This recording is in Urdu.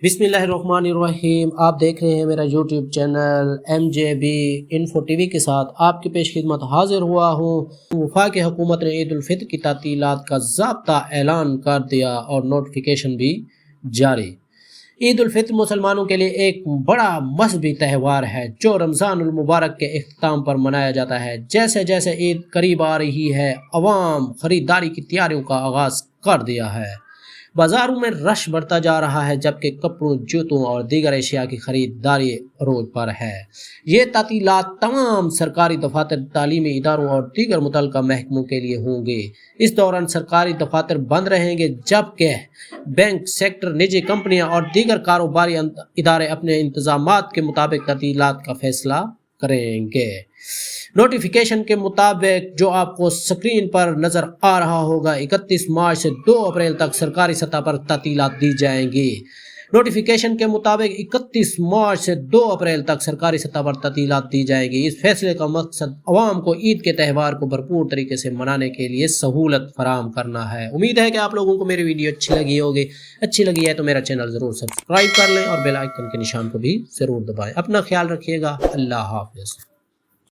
بسم اللہ الرحمن الرحیم، آپ دیکھ رہے ہیں میرا YouTube channel MJB info T V کے ساتھ آپ کی پیش خدمت حاضر ہوا ہوں۔ وفاقی حکومت نے عید الفطر کی تعطیلات کا ضابطہ اعلان کر دیا اور نوٹیفیکیشن بھی جاری۔ عید الفطر مسلمانوں کے لیے ایک بڑا مذہبی تہوار ہے جو رمضان المبارک کے اختتام پر منایا جاتا ہے۔ جیسے جیسے عید قریب آ رہی ہے، عوام خریداری کی تیاریوں کا آغاز کر دیا ہے۔ بازاروں میں رش بڑھتا جا رہا ہے، جبکہ کپڑوں، جوتوں اور دیگر اشیاء کی خریداری عروج پر ہے۔ یہ تعطیلات تمام سرکاری دفاتر، تعلیمی اداروں اور دیگر متعلقہ محکموں کے لیے ہوں گے۔ اس دوران سرکاری دفاتر بند رہیں گے، جبکہ بینک سیکٹر، نجی کمپنیاں اور دیگر کاروباری ادارے اپنے انتظامات کے مطابق تعطیلات کا فیصلہ کریں گے۔ نوٹیفیکیشن کے مطابق جو آپ کو سکرین پر نظر آ رہا ہوگا، 31 مارچ سے 2 اپریل تک سرکاری سطح پر تعطیلات دی جائیں گی۔ نوٹیفیکیشن کے مطابق 31 مارچ سے 2 اپریل تک سرکاری سطح پر تعطیلات دی جائیں گی۔ اس فیصلے کا مقصد عوام کو عید کے تہوار کو بھرپور طریقے سے منانے کے لیے سہولت فراہم کرنا ہے۔ امید ہے کہ آپ لوگوں کو میری ویڈیو اچھی لگی ہوگی۔ اچھی لگی ہے تو میرا چینل ضرور سبسکرائب کر لیں اور بیل آئیکن کے نشان کو بھی ضرور دبائیں۔ اپنا خیال رکھیے گا۔ اللہ حافظ۔